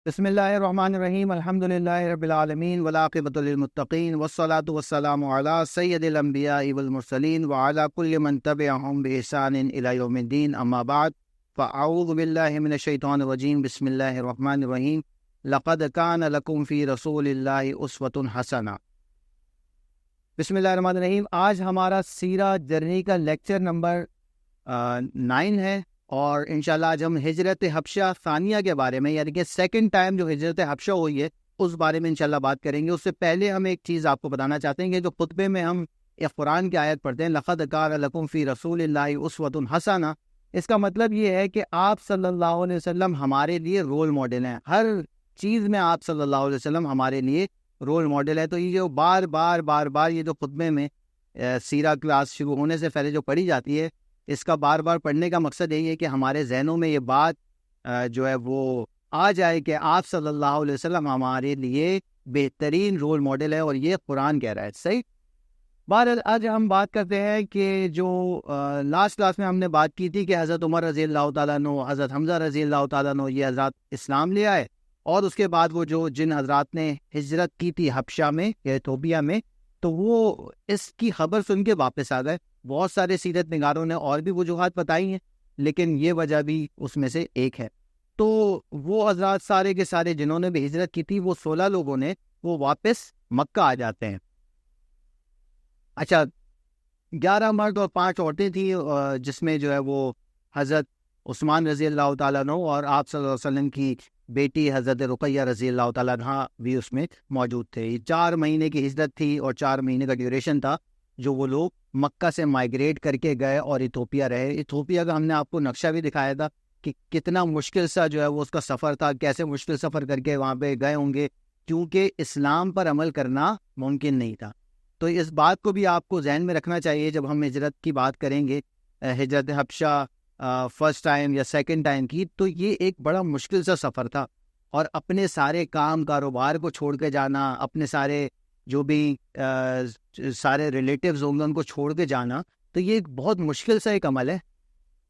بسم اللہ الرحمن الرحیم الحمد للہ رب العالمین والعاقبۃ للمتقین والصلاۃ والسلام علی سید الانبیاء والمرسلین وعلی کل من تبعہم بإحسان الی یوم الدین اما بعد فاعوذ باللہ من الشیطان الرجیم بسم اللہ الرحمن الرحیم لقد کان لکم فی رسول اللہ اسوۃ حسنہ۔ بسم اللہ الرحمن الرحیم۔ آج ہمارا سیرہ جرنی کا لیکچر نمبر 9 ہے، اور انشاءاللہ آج ہم ہجرت حبشہ ثانیہ کے بارے میں، یعنی کہ سیکنڈ ٹائم جو ہجرت حبشہ ہوئی ہے اس بارے میں انشاءاللہ بات کریں گے۔ اس سے پہلے ہم ایک چیز آپ کو بتانا چاہتے ہیں کہ جو خطبے میں ہم ایک قرآن کی آیت پڑھتے ہیں لقد کان لکم فی رسول اللہ اسوۃ حسنہ، اس کا مطلب یہ ہے کہ آپ صلی اللہ علیہ وسلم ہمارے لیے رول ماڈل ہیں، ہر چیز میں آپ صلی اللہ علیہ وسلم ہمارے لیے رول ماڈل ہے۔ تو یہ جو بار بار یہ جو خطبے میں سیرہ کلاس شروع ہونے سے پہلے جو پڑھی جاتی ہے، اس کا بار بار پڑھنے کا مقصد یہی ہے کہ ہمارے ذہنوں میں یہ بات جو ہے وہ آ جائے کہ آپ صلی اللہ علیہ وسلم ہمارے لیے بہترین رول ماڈل ہے، اور یہ قرآن کہہ رہا ہے۔ صحیح۔ بہرحال آج ہم بات کرتے ہیں کہ جو لاسٹ کلاس میں ہم نے بات کی تھی کہ حضرت عمر رضی اللہ تعالیٰ عنہ، حضرت حمزہ رضی اللہ تعالیٰ عنہ، یہ حضرات اسلام لے آئے، اور اس کے بعد وہ جن حضرات نے ہجرت کی تھی حبشہ میں یا ایتھوپیا میں، تو وہ اس کی خبر سن کے واپس آ گئے۔ بہت سارے سیرت نگاروں نے اور بھی وجوہات بتائی ہیں، لیکن یہ وجہ بھی اس میں سے ایک ہے۔ تو وہ حضرات سارے کے سارے جنہوں نے بھی ہجرت کی تھی، وہ 16 لوگوں نے وہ واپس مکہ آ جاتے ہیں۔ اچھا، 11 مرد اور 5 عورتیں تھیں، جس میں جو ہے وہ حضرت عثمان رضی اللہ تعالیٰ عنہ اور آپ صلی اللہ علیہ وسلم کی بیٹی حضرت رقیہ رضی اللہ تعالیٰ عنہ بھی اس میں موجود تھے۔ یہ 4 مہینے کی ہجرت تھی اور 4 مہینے کا ڈیوریشن تھا جو وہ لوگ مکہ سے مائگریٹ کر کے گئے اور ایتھوپیا رہے۔ ایتھوپیا کا ہم نے آپ کو نقشہ بھی دکھایا تھا کہ کتنا مشکل سا جو ہے وہ اس کا سفر تھا، کیسے مشکل سفر کر کے وہاں پہ گئے ہوں گے، کیونکہ اسلام پر عمل کرنا ممکن نہیں تھا۔ تو اس بات کو بھی آپ کو ذہن میں رکھنا چاہیے جب ہم ہجرت کی بات کریں گے، ہجرت حبشہ فرسٹ ٹائم یا سیکنڈ ٹائم کی، تو یہ ایک بڑا مشکل سا سفر تھا، اور اپنے سارے کام کاروبار کو چھوڑ کے جانا، اپنے سارے جو بھی سارے ریلیٹیوز ہوں گے ان کو چھوڑ کے جانا، تو یہ ایک بہت مشکل سا ایک عمل ہے۔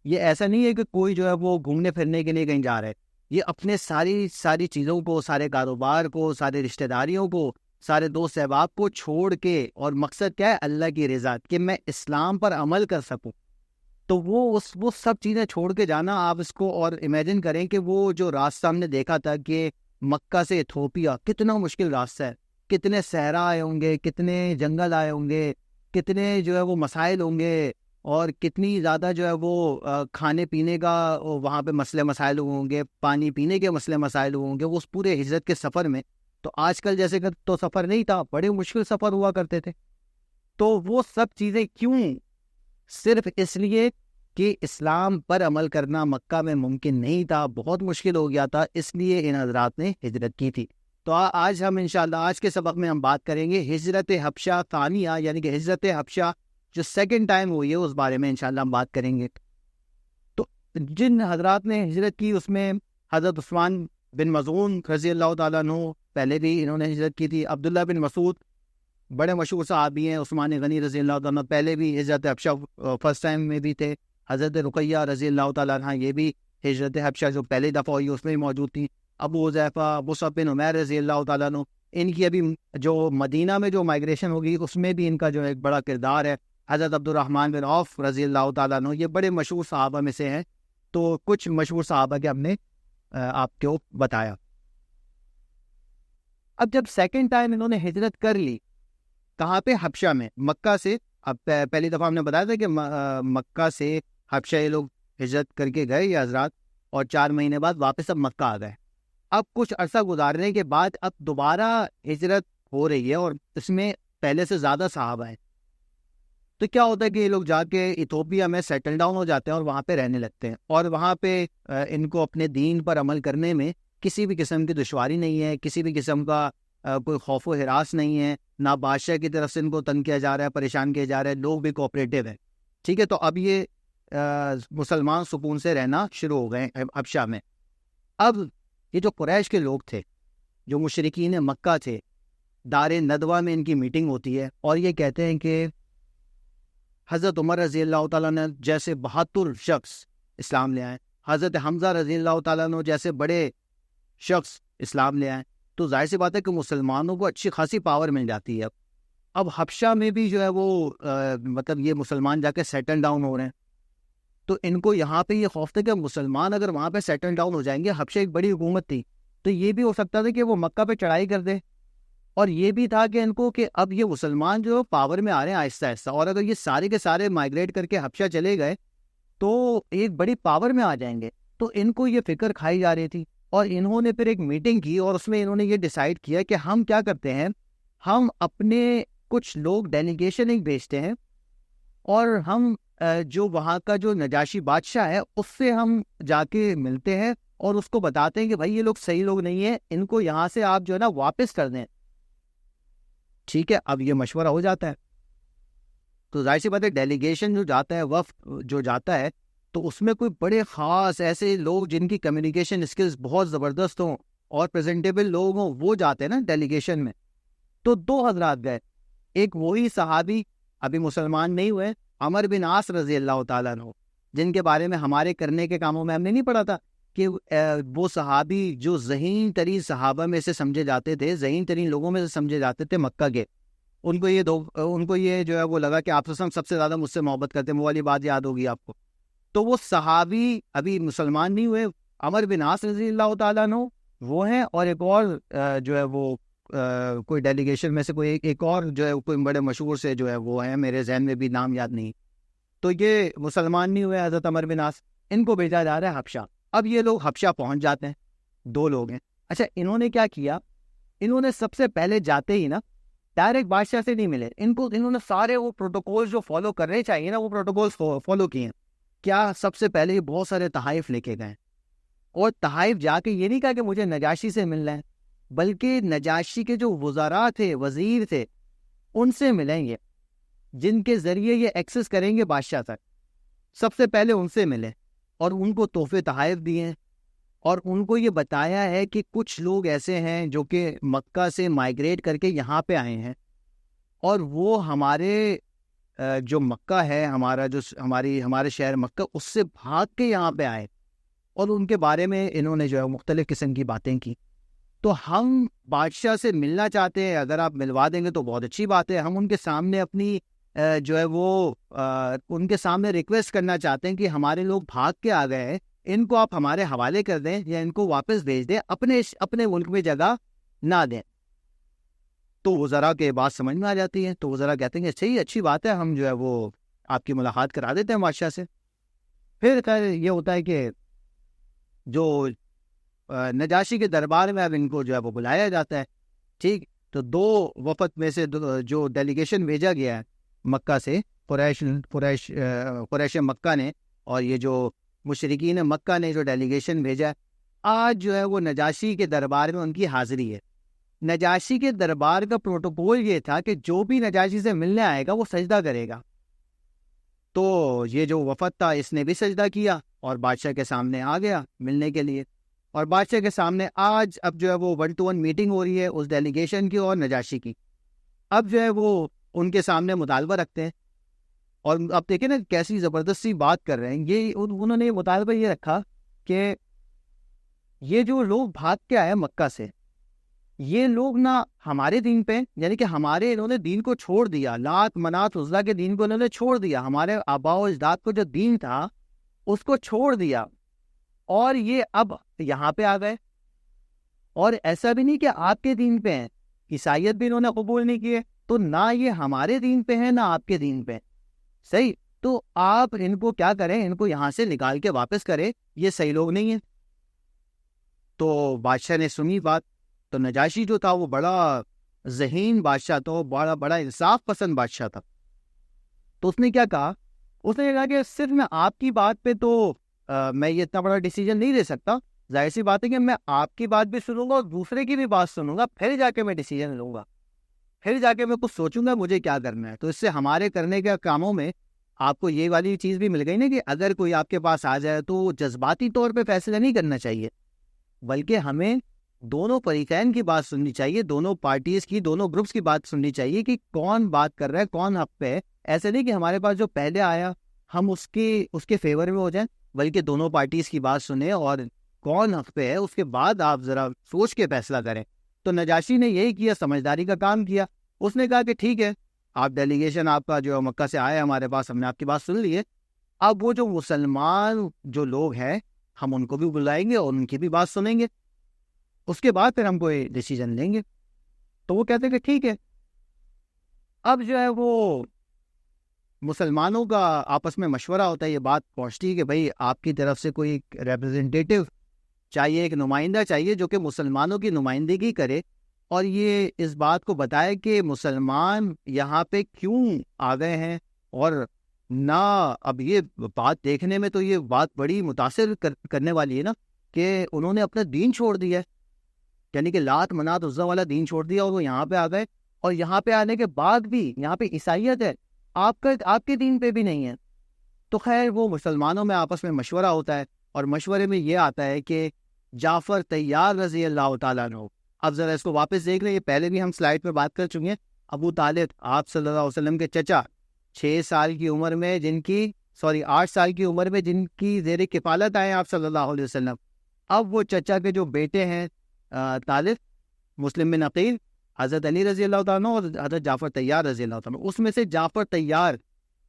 یہ ایسا نہیں ہے کہ کوئی جو ہے وہ گھومنے پھرنے کے لیے کہیں جا رہا ہے، یہ اپنے ساری چیزوں کو، سارے کاروبار کو، سارے رشتہ داریوں کو، سارے دوست احباب کو چھوڑ کے، اور مقصد کیا ہے؟ اللہ کی رضا، کہ میں اسلام پر عمل کر سکوں۔ تو وہ سب چیزیں چھوڑ کے جانا، آپ اس کو اور امیجن کریں کہ وہ جو راستہ ہم نے دیکھا تھا کہ مکہ سے ایتھوپیا کتنا مشکل راستہ ہے، کتنے صحرا آئے ہوں گے، کتنے جنگل آئے ہوں گے، کتنے جو ہے وہ مسائل ہوں گے، اور کتنی زیادہ جو ہے وہ کھانے پینے کا وہاں پہ مسئلے مسائل ہوں گے، پانی پینے کے مسئلے مسائل ہوں گے اس پورے ہجرت کے سفر میں۔ تو آج کل جیسے کہ تو سفر نہیں تھا، بڑے مشکل سفر ہوا کرتے تھے۔ تو وہ سب چیزیں کیوں؟ صرف اس لیے کہ اسلام پر عمل کرنا مکہ میں ممکن نہیں تھا، بہت مشکل ہو گیا تھا، اس لیے ان حضرات نے ہجرت کی تھی۔ تو آج ہم انشاءاللہ آج کے سبق میں ہم بات کریں گے ہجرت حبشہ ثانیہ، یعنی کہ ہجرت حبشہ جو سیکنڈ ٹائم ہوئی ہے اس بارے میں انشاءاللہ ہم بات کریں گے۔ تو جن حضرات نے ہجرت کی اس میں حضرت عثمان بن مظعون رضی اللہ تعالیٰ عنہ، پہلے بھی انہوں نے ہجرت کی تھی۔ عبداللہ بن مسعود بڑے مشہور صحابی ہیں، عثمان غنی رضی اللہ تعالیٰ عنہ پہلے بھی ہجرت حبشہ فرسٹ ٹائم میں بھی تھے۔ حضرت رقیہ رضی اللہ تعالیٰ عنہ یہ بھی ہجرت حبشہ جو پہلی دفعہ ہوئی اس میں بھی موجود تھیں۔ ابو حذیفہ، مصعب بن عمیر رضی اللہ تعالیٰ عنہ، ان کی ابھی جو مدینہ میں جو مائگریشن ہوگی اس میں بھی ان کا جو ایک بڑا کردار ہے۔ حضرت عبد الرحمن بن عوف رضی اللہ تعالیٰ عنہ، یہ بڑے مشہور صحابہ میں سے ہیں۔ تو کچھ مشہور صحابہ کے ہم نے آپ کو بتایا۔ اب جب سیکنڈ ٹائم انہوں نے ہجرت کر لی، کہاں پہ؟ حبشہ میں، مکہ سے۔ اب پہلی دفعہ ہم نے بتایا تھا کہ مکہ سے حبشہ یہ لوگ ہجرت کر کے گئے یہ حضرات، اور 4 مہینے بعد واپس اب مکہ آ گئے۔ اب کچھ عرصہ گزارنے کے بعد اب دوبارہ ہجرت ہو رہی ہے، اور اس میں پہلے سے زیادہ صحابہ ہیں۔ تو کیا ہوتا ہے کہ یہ لوگ جا کے ایتھوپیا میں سیٹل ڈاؤن ہو جاتے ہیں اور وہاں پہ رہنے لگتے ہیں، اور وہاں پہ ان کو اپنے دین پر عمل کرنے میں کسی بھی قسم کی دشواری نہیں ہے، کسی بھی قسم کا کوئی خوف و ہراس نہیں ہے، نہ بادشاہ کی طرف سے ان کو تنگ کیا جا رہا ہے، پریشان کیا جا رہا ہے، لوگ بھی کوآپریٹو ہیں۔ ٹھیک ہے، تو اب یہ مسلمان سکون سے رہنا شروع ہو گئے حبشہ میں۔ اب یہ جو قریش کے لوگ تھے، جو مشرکین مکہ تھے، دار ندوہ میں ان کی میٹنگ ہوتی ہے، اور یہ کہتے ہیں کہ حضرت عمر رضی اللہ تعالیٰ نے جیسے 72 شخص اسلام لے آئے، حضرت حمزہ رضی اللہ تعالیٰ نے جیسے بڑے شخص اسلام لے آئیں تو ظاہر سی بات ہے کہ مسلمانوں کو اچھی خاصی پاور مل جاتی ہے. اب حبشہ میں بھی جو ہے وہ مطلب یہ مسلمان جا کے سیٹل ڈاؤن ہو رہے ہیں, تو ان کو یہاں پہ یہ خوف تھا کہ مسلمان اگر وہاں پہ سیٹل ڈاؤن ہو جائیں گے, حبشہ ایک بڑی حکومت تھی, تو یہ بھی ہو سکتا تھا کہ وہ مکہ پہ چڑھائی کر دے, اور یہ بھی تھا کہ ان کو کہ اب یہ مسلمان جو پاور میں آ رہے ہیں آہستہ آہستہ, اور اگر یہ سارے کے سارے مائگریٹ کر کے حبشہ چلے گئے تو ایک بڑی پاور میں آ جائیں گے. تو ان کو یہ فکر کھائی جا رہی تھی, اور انہوں نے پھر ایک میٹنگ کی اور اس میں انہوں نے یہ ڈیسائیڈ کیا کہ ہم کیا کرتے ہیں, ہم اپنے کچھ لوگ ڈیلیگیشن ایک بھیجتے ہیں, اور ہم جو وہاں کا جو نجاشی بادشاہ ہے اس سے ہم جا کے ملتے ہیں اور اس کو بتاتے ہیں کہ بھائی یہ لوگ صحیح لوگ نہیں ہیں, ان کو یہاں سے آپ جو ہے نا واپس کر دیں. ٹھیک ہے, اب یہ مشورہ ہو جاتا ہے. تو ظاہر سی بات ہے ڈیلیگیشن جو جاتا ہے, وفد جو جاتا ہے, تو اس میں کوئی بڑے خاص ایسے لوگ جن کی کمیونیکیشن اسکلز بہت زبردست ہوں اور پریزنٹیبل لوگ ہوں, وہ جاتے ہیں نا ڈیلیگیشن میں. تو 2 حضرات گئے, ایک وہی صحابی ابھی مسلمان نہیں ہوئے, عمر بن عاص رضی اللہ تعالیٰ عنہ, جن کے بارے میں ہمارے کرنے کے کاموں میں ہم نے نہیں پڑھا تھا کہ وہ صحابی جو ذہین ترین صحابہ میں سے سمجھے جاتے تھے, ذہین ترین لوگوں میں سے سمجھے جاتے تھے مکہ کے. ان کو یہ جو ہے وہ لگا کہ آپ سب سے زیادہ مجھ سے محبت کرتے ہیں, وہ والی بات یاد ہوگی آپ کو. تو وہ صحابی ابھی مسلمان نہیں ہوئے, عمر بن عاص رضی اللہ تعالیٰ عنہ وہ ہیں, اور ایک اور جو ہے وہ کوئی ڈیلیگیشن میں سے کوئی ایک اور جو ہے کوئی بڑے مشہور سے جو ہے وہ ہیں, میرے ذہن میں بھی نام یاد نہیں. تو یہ مسلمان نہیں ہوئے حضرت عمر بن عاص, ان کو بھیجا جا رہا ہے حبشہ. اب یہ لوگ حبشہ پہنچ جاتے ہیں, 2 لوگ ہیں. اچھا, انہوں نے کیا کیا, انہوں نے سب سے پہلے جاتے ہی نا ڈائریکٹ بادشاہ سے نہیں ملے, انہوں نے سارے وہ پروٹوکول جو فالو کرنے چاہیے نا وہ پروٹوکولز فالو کیے. کیا, سب سے پہلے بہت سارے تحائف لے کے گئے, اور تحائف جا کے یہ نہیں کہا کہ مجھے نجاشی سے ملنا ہے, بلکہ نجاشی کے جو وزراء تھے, وزیر تھے, ان سے ملیں گے جن کے ذریعے یہ ایکسس کریں گے بادشاہ تک. سب سے پہلے ان سے ملے اور ان کو تحفے تحائف دیے ہیں, اور ان کو یہ بتایا ہے کہ کچھ لوگ ایسے ہیں جو کہ مکہ سے مائگریٹ کر کے یہاں پہ آئے ہیں, اور وہ ہمارے جو مکہ ہے, ہمارا جو ہمارے شہر مکہ, اس سے بھاگ کے یہاں پہ آئے, اور ان کے بارے میں انہوں نے جو ہے مختلف قسم کی باتیں کی. تو ہم بادشاہ سے ملنا چاہتے ہیں, اگر آپ ملوا دیں گے تو بہت اچھی بات ہے. ہم ان کے سامنے اپنی جو ہے وہ ان کے سامنے ریکویسٹ کرنا چاہتے ہیں کہ ہمارے لوگ بھاگ کے آ گئے ہیں, ان کو آپ ہمارے حوالے کر دیں یا ان کو واپس بھیج دیں, اپنے ملک میں جگہ نہ دیں. تو وزراء کے بات سمجھ میں آ جاتی ہے, تو وزراء کہتے ہیں کہ صحیح, اچھی بات ہے, ہم جو ہے وہ آپ کی ملاقات کرا دیتے ہیں بادشاہ سے. پھر خیر یہ ہوتا ہے کہ جو نجاشی کے دربار میں اب ان کو جو ہے وہ بلایا جاتا ہے. ٹھیک, تو 2 وفد میں سے جو ڈیلیگیشن بھیجا گیا ہے مکہ سے, قریش مکہ نے, اور یہ جو مشرکین مکہ نے جو ڈیلیگیشن بھیجا ہے, آج جو ہے وہ نجاشی کے دربار میں ان کی حاضری ہے. نجاشی کے دربار کا پروٹوکول یہ تھا کہ جو بھی نجاشی سے ملنے آئے گا وہ سجدہ کرے گا. تو یہ جو وفد تھا اس نے بھی سجدہ کیا اور بادشاہ کے سامنے آ گیا ملنے کے لیے, اور بادشاہ کے سامنے آج اب جو ہے وہ 1-to-1 میٹنگ ہو رہی ہے اس ڈیلیگیشن کی اور نجاشی کی. اب جو ہے وہ ان کے سامنے مطالبہ رکھتے ہیں, اور اب دیکھیں نا کیسی زبردستی بات کر رہے ہیں. یہ انہوں نے مطالبہ یہ رکھا کہ یہ جو لوگ بھاگ کے آئے مکہ سے, یہ لوگ نہ ہمارے دین پہ, یعنی کہ ہمارے انہوں نے دین کو چھوڑ دیا, لات منات عزا کے دین کو انہوں نے چھوڑ دیا, ہمارے آباء و اجداد کو جو دین تھا اس کو چھوڑ دیا, اور یہ اب یہاں پہ آ گئے. اور ایسا بھی نہیں کہ آپ کے دین پہ ہیں, عیسائیت بھی انہوں نے قبول نہیں کیے, تو نہ یہ ہمارے دین پہ ہیں نہ آپ کے دین پہ. صحیح, تو آپ ان کو کیا کریں, ان کو یہاں سے نکال کے واپس کریں, یہ صحیح لوگ نہیں ہیں. تو بادشاہ نے سنی بات. تو نجاشی جو تھا وہ بڑا ذہین بادشاہ تھا, بڑا انصاف پسند بادشاہ تھا. تو اس نے کیا کہا, اس نے کہا کہ صرف میں آپ کی بات پہ تو میں یہ اتنا بڑا ڈیسیجن نہیں لے سکتا. ظاہر سی بات ہے کہ میں آپ کی بات بھی سنوں گا اور دوسرے کی بھی بات سنوں گا, پھر جا کے میں ڈیسیجن لوں گا, پھر جا کے میں کچھ سوچوں گا مجھے کیا کرنا ہے. تو اس سے ہمارے کرنے کے کاموں میں آپ کو یہ والی چیز بھی مل گئی نا کہ اگر کوئی آپ کے پاس آ جائے تو جذباتی طور پہ فیصلہ نہیں کرنا چاہیے, بلکہ ہمیں دونوں فریقین کی بات سننی چاہیے, دونوں پارٹیز کی, دونوں گروپس کی بات سننی چاہیے کہ کون بات کر رہا ہے, کون حق پہ ہے. ایسے نہیں کہ ہمارے پاس جو پہلے آیا ہم اس کے فیور میں ہو جائیں, بلکہ دونوں پارٹیز کی بات سنیں اور کون حق پہ ہے، اس کے بعد آپ ذرا سوچ کے فیصلہ کریں۔ تو نجاشی نے یہی کیا، سمجھداری کا کام کیا۔ اس نے کہا کہ ٹھیک ہے، آپ ڈیلیگیشن آپ کا جو مکہ سے آئے ہمارے پاس، ہم نے آپ کی بات سن لی ہے، اب وہ جو مسلمان جو لوگ ہیں ہم ان کو بھی بلائیں گے اور ان کی بھی بات سنیں گے، اس کے بعد پھر ہم کوئی ڈیسیجن لیں گے۔ تو وہ کہتے ہیں کہ ٹھیک ہے۔ اب جو ہے وہ مسلمانوں کا آپس میں مشورہ ہوتا ہے، یہ بات پہنچتی ہے کہ بھائی آپ کی طرف سے کوئی ریپرزینٹیٹیو چاہیے، ایک نمائندہ چاہیے جو کہ مسلمانوں کی نمائندگی کرے اور یہ اس بات کو بتائے کہ مسلمان یہاں پہ کیوں آ گئے ہیں۔ اور نہ اب یہ بات دیکھنے میں تو یہ بات بڑی متاثر کرنے والی ہے نا کہ انہوں نے اپنا دین چھوڑ دیا ہے، یعنی کہ لات منات عزا والا دین چھوڑ دیا اور وہ یہاں پہ آ گئے، اور یہاں پہ آنے کے بعد بھی یہاں پہ عیسائیت ہے، آپ کے دین پہ بھی نہیں ہے۔ تو خیر وہ مسلمانوں میں آپس میں مشورہ ہوتا ہے، اور مشورے میں یہ آتا ہے کہ جعفر طیار رضی اللہ تعالیٰ عنہ، اب ذرا اس کو واپس دیکھ لیں، یہ پہلے بھی ہم سلائڈ پہ بات کر چکے ہیں۔ ابو طالب آپ صلی اللہ علیہ وسلم کے چچا، 6 سال کی عمر میں 8 سال کی عمر میں جن کی زیر کفالت آئے آپ صلی اللہ علیہ وسلم، اب وہ چچا کے جو بیٹے ہیں طالب، مسلم بن عقیل، حضرت علی رضی اللہ تعالیٰ عنہ اور حضرت جعفر طیار رضی اللہ تعالیٰ عنہ، اس میں سے جعفر طیار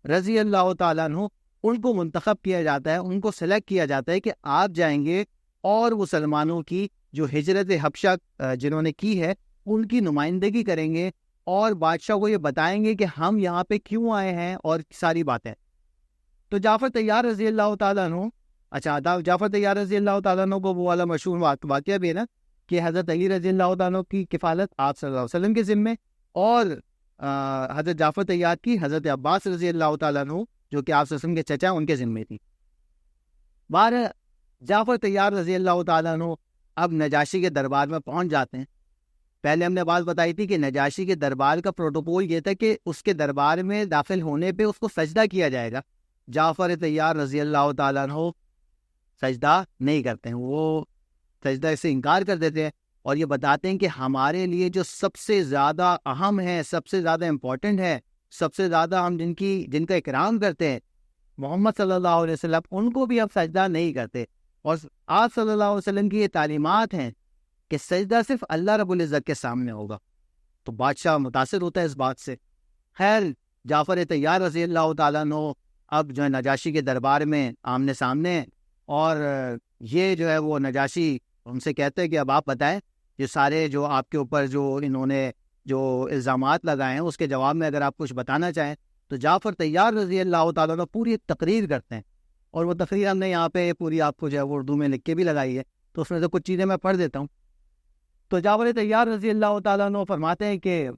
رضی اللہ تعالیٰ عنہ ان کو منتخب کیا جاتا ہے، ان کو سلیکٹ کیا جاتا ہے کہ آپ جائیں گے اور مسلمانوں کی جو ہجرت حبشہ جنہوں نے کی ہے ان کی نمائندگی کریں گے اور بادشاہ کو یہ بتائیں گے کہ ہم یہاں پہ کیوں آئے ہیں اور ساری باتیں۔ تو جعفر طیار رضی اللہ تعالیٰ عنہ، جعفر طیار رضی اللہ تعالیٰ عنہ کو وہ والا مشہور واقعہ بھی ہے نا کہ حضرت علی رضی اللہ تعالیٰ عنہ کی کفالت آپ صلی اللہ علیہ وسلم کے ذمے، اور حضرت جعفر طیار کی حضرت عباس رضی اللہ تعالیٰ عنہ جو کہ آپ صلی اللہ علیہ وسلم کے چچا ان کے ذمے تھی۔ جعفر طیار رضی اللہ تعالیٰ عنہ اب نجاشی کے دربار میں پہنچ جاتے ہیں۔ پہلے ہم نے بات بتائی تھی کہ نجاشی کے دربار کا پروٹوکول یہ تھا کہ اس کے دربار میں داخل ہونے پہ اس کو سجدہ کیا جائے گا۔ جعفر طیار رضی اللہ تعالیٰ عنہ سجدہ نہیں کرتے ہیں، وہ سجدہ سے انکار کر دیتے ہیں اور یہ بتاتے ہیں کہ ہمارے لیے جو سب سے زیادہ اہم ہے، سب سے زیادہ امپورٹنٹ ہے، سب سے زیادہ ہم جن کا اکرام کرتے ہیں، محمد صلی اللہ علیہ وسلم، ان کو بھی اب سجدہ نہیں کرتے۔ اور آپ صلی اللہ علیہ وسلم کی یہ تعلیمات ہیں کہ سجدہ صرف اللہ رب العزت کے سامنے ہوگا۔ تو بادشاہ متاثر ہوتا ہے اس بات سے۔ خیر جعفر طیار رضی اللہ تعالیٰ عنہ اب جو ہے نجاشی کے دربار میں آمنے سامنے ہیں، اور یہ جو ہے وہ نجاشی ان سے کہتے ہیں کہ اب آپ بتائیں یہ سارے جو آپ کے اوپر جو انہوں نے جو الزامات لگائے ہیں اس کے جواب میں اگر آپ کچھ بتانا چاہیں۔ تو جعفر طیار رضی اللہ تعالیٰ عنہ پوری ایک تقریر کرتے ہیں، اور وہ تقریر ہم نے یہاں پہ پوری آپ کو جو ہے وہ اردو میں لکھ کے بھی لگائی ہے، تو اس میں سے کچھ چیزیں میں پڑھ دیتا ہوں۔ تو جعفر طیار رضی اللہ تعالیٰ عنہ فرماتے ہیں کہ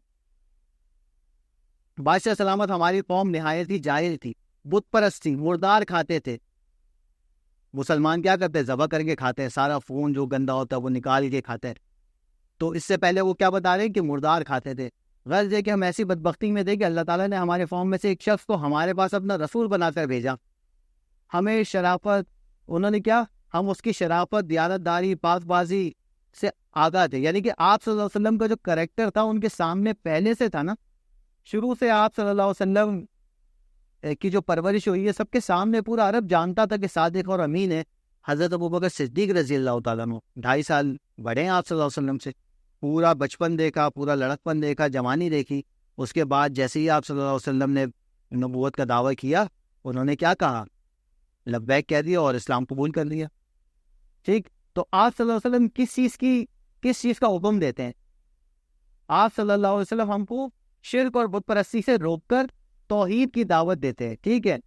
بادشاہ سلامت ہماری قوم نہایت ہی جاہل تھی، بت پرست تھی، مردار کھاتے تھے۔ مسلمان کیا کرتے ہیں؟ ذبح کر کے کھاتے ہیں، سارا خون جو گندا ہوتا ہے وہ نکال کے کھاتے ہیں۔ تو اس سے پہلے وہ کیا بتا رہے ہیں کہ مردار کھاتے تھے۔ غرض یہ کہ ہم ایسی بدبختی میں تھے کہ اللہ تعالیٰ نے ہمارے قوم میں سے ایک شخص کو ہمارے پاس اپنا رسول بنا کر بھیجا، ہمیں شرافت، انہوں نے کیا، ہم اس کی شرافت، دیانت داری، پاک بازی سے آگاہ تھے۔ یعنی کہ آپ صلی اللہ علیہ وسلم کا جو کریکٹر تھا ان کے سامنے پہلے سے تھا نا، شروع سے آپ صلی اللہ علیہ وسلم کی جو پرورش ہوئی ہے سب کے سامنے پورا عرب جانتا تھا کہ صادق اور امین ہے۔ حضرت ابوبکر صدیق رضی اللہ تعالیٰ عنہ 2.5 سال بڑے ہیں آپ صلی اللہ علیہ وسلم سے، پورا بچپن دیکھا، پورا لڑکپن دیکھا، جوانی دیکھی۔ اس کے بعد جیسے ہی آپ صلی اللہ علیہ وسلم نے نبوت کا دعویٰ کیا، انہوں نے کیا کہا؟ لبیک کہہ دیا اور اسلام قبول کر لیا۔ ٹھیک، تو آپ صلی اللہ علیہ وسلم کس چیز کا حکم دیتے ہیں؟ آپ صلی اللہ علیہ وسلم ہم کو شرک اور بت پرستی سے روک کر توحید کی دعوت دیتے ہیں، ٹھیک ہے،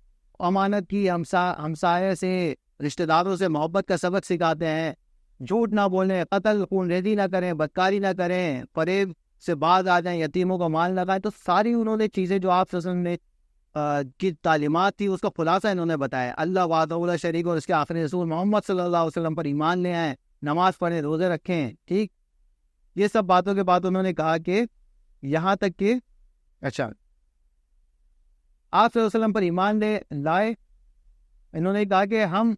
امانت کی، ہمسایہ سے، رشتہ داروں سے محبت کا سبق سکھاتے ہیں، جھوٹ نہ بولیں، قتل خون ریزی نہ کریں، بدکاری نہ کریں، فریب سے باز آ جائیں، یتیموں کو مال لگائیں۔ تو ساری انہوں نے چیزیں جو آپ صلی اللہ علیہ وسلم نے کی تعلیمات تھی اس کا خلاصہ انہوں نے بتایا۔ اللہ وحدہ لا شریک اور اس کے آخری رسول محمد صلی اللہ علیہ وسلم پر ایمان لے آئیں، نماز پڑھیں، روزے رکھیں، ٹھیک، یہ سب باتوں کے بعد انہوں نے کہا کہ یہاں تک کہ اچھا آپ صلی اللہ علیہ وسلم پر ایمان لائے، انہوں نے کہا کہ ہم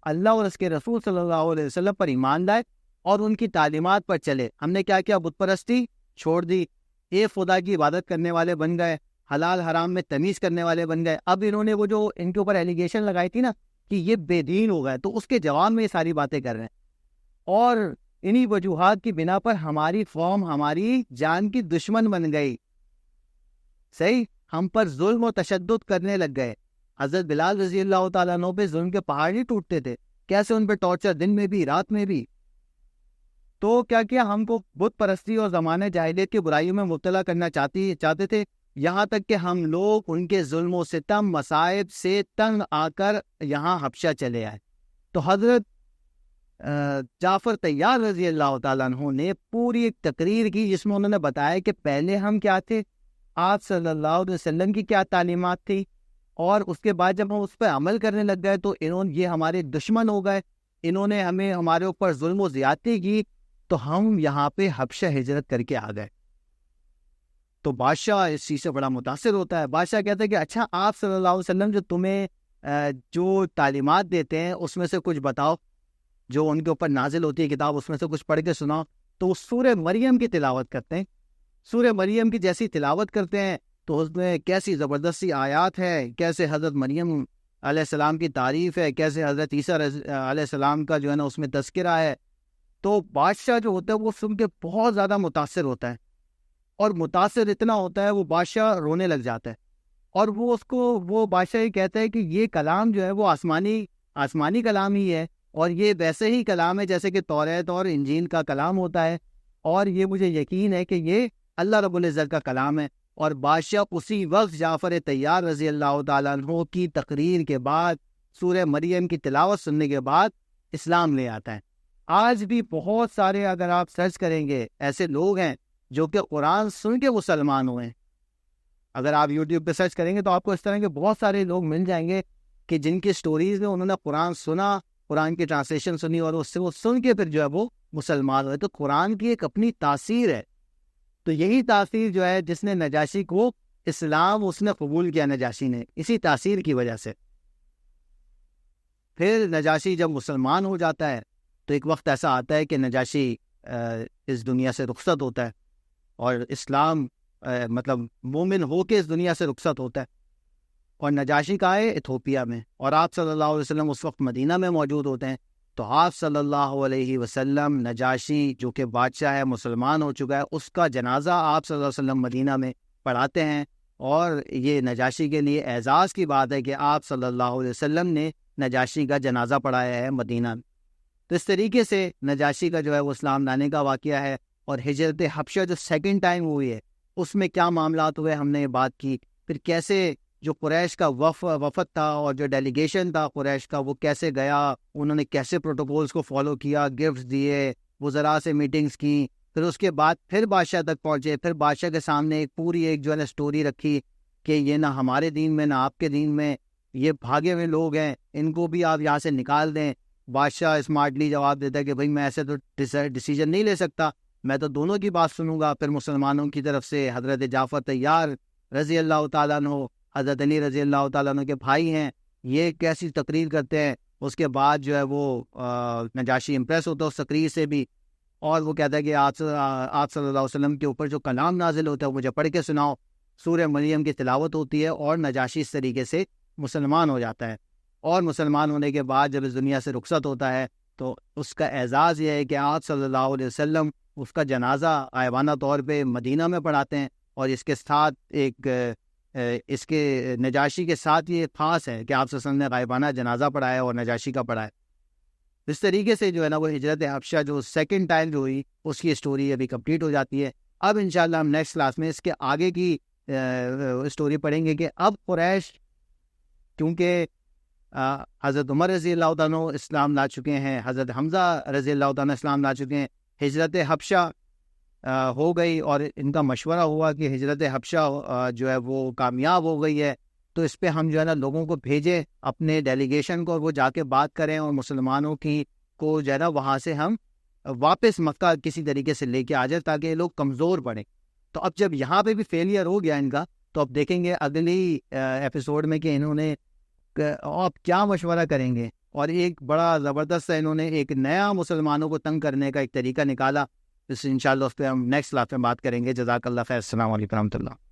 اللہ اور اس کے رسول صلی اللہ علیہ وسلم پر ایمان لائے اور ان کی تعلیمات پر چلے۔ ہم نے کیا کیا؟ بت پرستی چھوڑ دی، ایک خدا کی عبادت کرنے والے بن گئے، حلال حرام میں تمیز کرنے والے بن گئے۔ اب انہوں نے وہ جو ان کے اوپر ایلیگیشن لگائی تھی نا کہ یہ بے دین ہو گئے، تو اس کے جواب میں یہ ساری باتیں کر رہے ہیں، اور انہی وجوہات کی بنا پر ہماری قوم ہماری جان کی دشمن بن گئی، صحیح، ہم پر ظلم و تشدد کرنے لگ گئے۔ حضرت بلال رضی اللہ تعالیٰ عنہ پہ ظلم کے پہاڑ نہیں ٹوٹتے تھے، کیسے ان پہ ٹارچر، دن میں بھی رات میں بھی۔ تو کیا کیا ہم کو بت پرستی اور زمانے جاہلیت کی برائیوں میں مبتلا کرنا چاہتے تھے، یہاں تک کہ ہم لوگ ان کے ظلم و ستم مصائب سے تنگ آ کر یہاں حبشہ چلے آئے۔ تو حضرت جعفر طیار رضی اللہ تعالیٰ عنہ نے پوری ایک تقریر کی جس میں انہوں نے بتایا کہ پہلے ہم کیا تھے، آپ صلی اللہ علیہ وسلم کی کیا تعلیمات تھی، اور اس کے بعد جب ہم اس پہ عمل کرنے لگ گئے تو یہ ہمارے دشمن ہو گئے، انہوں نے ہمارے اوپر ظلم و زیادتی کی، تو ہم یہاں پہ حبشہ ہجرت کر کے آ گئے۔ تو بادشاہ اس چیز سے بڑا متاثر ہوتا ہے۔ بادشاہ کہتا ہے کہ اچھا آپ صلی اللہ علیہ وسلم جو تمہیں جو تعلیمات دیتے ہیں اس میں سے کچھ بتاؤ، جو ان کے اوپر نازل ہوتی ہے کتاب اس میں سے کچھ پڑھ کے سناؤ۔ تو وہ سورہ مریم کی تلاوت کرتے ہیں، سورہ مریم کی جیسی تلاوت کرتے ہیں تو اس میں کیسی زبردستی آیات ہے، کیسے حضرت مریم علیہ السلام کی تعریف ہے، کیسے حضرت عیسیٰ علیہ السلام کا جو ہے نا اس میں تذکرہ ہے۔ تو بادشاہ جو ہوتا ہے وہ سن کے بہت زیادہ متاثر ہوتا ہے، اور متاثر اتنا ہوتا ہے وہ بادشاہ رونے لگ جاتا ہے، اور وہ بادشاہ یہ کہتا ہے کہ یہ کلام جو ہے وہ آسمانی کلام ہی ہے، اور یہ ویسے ہی کلام ہے جیسے کہ توریت اور انجیل کا کلام ہوتا ہے، اور یہ مجھے یقین ہے کہ یہ اللہ رب العزت کا کلام ہے۔ اور بادشاہ اسی وقت جعفر طیار رضی اللہ تعالیٰ عنہ کی تقریر کے بعد، سورہ مریم کی تلاوت سننے کے بعد اسلام لے آتا ہے۔ آج بھی بہت سارے اگر آپ سرچ کریں گے ایسے لوگ ہیں جو کہ قرآن سن کے مسلمان ہوئے ہیں۔ اگر آپ یوٹیوب پہ سرچ کریں گے تو آپ کو اس طرح کے بہت سارے لوگ مل جائیں گے کہ جن کی سٹوریز میں انہوں نے قرآن سنا، قرآن کی ٹرانسلیشن سنی، اور اس سے وہ سن کے پھر جو ہے وہ مسلمان ہوئے۔ تو قرآن کی ایک اپنی تاثیر ہے، تو یہی تاثیر جو ہے جس نے نجاشی کو اسلام اس نے قبول کیا، نجاشی نے، اسی تاثیر کی وجہ سے۔ پھر نجاشی جب مسلمان ہو جاتا ہے تو ایک وقت ایسا آتا ہے کہ نجاشی اس دنیا سے رخصت ہوتا ہے، اور اسلام مطلب مومن ہو کے اس دنیا سے رخصت ہوتا ہے، اور نجاشی کا ہے ایتھوپیا میں، اور آپ صلی اللہ علیہ وسلم اس وقت مدینہ میں موجود ہوتے ہیں۔ تو آپ صلی اللہ علیہ وسلم، نجاشی جو کہ بادشاہ ہے، مسلمان ہو چکا ہے، اس کا جنازہ آپ صلی اللہ علیہ وسلم مدینہ میں پڑھاتے ہیں، اور یہ نجاشی کے لیے اعزاز کی بات ہے کہ آپ صلی اللہ علیہ وسلم نے نجاشی کا جنازہ پڑھایا ہے مدینہ میں۔ تو اس طریقے سے نجاشی کا جو ہے وہ اسلام لانے کا واقعہ ہے۔ اور ہجرت حبشہ جو سیکنڈ ٹائم ہوئی ہے اس میں کیا معاملات ہوئے ہم نے یہ بات کی، پھر کیسے جو قریش کا وفد تھا اور جو ڈیلیگیشن تھا قریش کا وہ کیسے گیا، انہوں نے کیسے پروٹوکولز کو فالو کیا، گفٹس دیے، وزراء سے میٹنگز کی، پھر اس کے بعد پھر بادشاہ تک پہنچے، پھر بادشاہ کے سامنے ایک پوری ایک جو ہے نا سٹوری رکھی کہ یہ نہ ہمارے دین میں نہ آپ کے دین میں، یہ بھاگے ہوئے لوگ ہیں، ان کو بھی آپ یہاں سے نکال دیں۔ بادشاہ اسمارٹلی جواب دیتا ہے کہ بھائی میں ایسے تو ڈیسیجن نہیں لے سکتا، میں تو دونوں کی بات سنوں گا۔ پھر مسلمانوں کی طرف سے حضرت جعفر طیار رضی اللہ تعالیٰ عنہ، حضرت علی رضی اللہ تعالیٰ عنہ کے بھائی ہیں، یہ کیسی تقریر کرتے ہیں۔ اس کے بعد جو ہے وہ نجاشی امپریس ہوتا ہے اس تقریر سے بھی، اور وہ کہتا ہے کہ آپ صلی اللہ علیہ وسلم کے اوپر جو کلام نازل ہوتا ہے وہ مجھے پڑھ کے سناؤ۔ سورہ مریم کی تلاوت ہوتی ہے اور نجاشی اس طریقے سے مسلمان ہو جاتا ہے، اور مسلمان ہونے کے بعد جب اس دنیا سے رخصت ہوتا ہے تو اس کا اعزاز یہ ہے کہ آپ صلی اللہ علیہ وسلم اس کا جنازہ غائبانہ طور پہ مدینہ میں پڑھاتے ہیں، اور اس کے ساتھ اس کے نجاشی کے ساتھ یہ خاص ہے کہ آپ صلی اللہ علیہ وسلم نے غائبانہ جنازہ پڑھایا اور نجاشی کا پڑھایا۔ اس طریقے سے جو ہے نا وہ ہجرت حبشہ جو سیکنڈ ٹائم جو ہوئی اس کی اسٹوری ابھی کمپلیٹ ہو جاتی ہے۔ اب انشاءاللہ ہم نیکسٹ کلاس میں اس کے آگے کی اسٹوری پڑھیں گے کہ اب قریش، کیونکہ حضرت عمر رضی اللہ تعالیٰ عنہ اسلام لا چکے ہیں، حضرت حمزہ رضی اللہ تعالیٰ عنہ اسلام لا چکے ہیں، ہجرت حبشہ ہو گئی، اور ان کا مشورہ ہوا کہ ہجرت حبشہ جو ہے وہ کامیاب ہو گئی ہے، تو اس پہ ہم جو ہے نا لوگوں کو بھیجیں اپنے ڈیلیگیشن کو، وہ جا کے بات کریں اور مسلمانوں کی کو جو ہے نا وہاں سے ہم واپس مکہ کسی طریقے سے لے کے آ جائیں تاکہ یہ لوگ کمزور پڑیں۔ تو اب جب یہاں پہ بھی فیلئر ہو گیا ان کا، تو اب دیکھیں گے اگلی ایپیسوڈ میں کہ انہوں نے آپ کیا مشورہ کریں گے، اور ایک بڑا زبردست انہوں نے ایک نیا مسلمانوں کو تنگ کرنے کا ایک طریقہ نکالا۔ اس انشاءاللہ اس پہ ہم نیکسٹ کلاس میں بات کریں گے۔ جزاک اللہ خیر، السلام علیکم ورحمۃ اللہ۔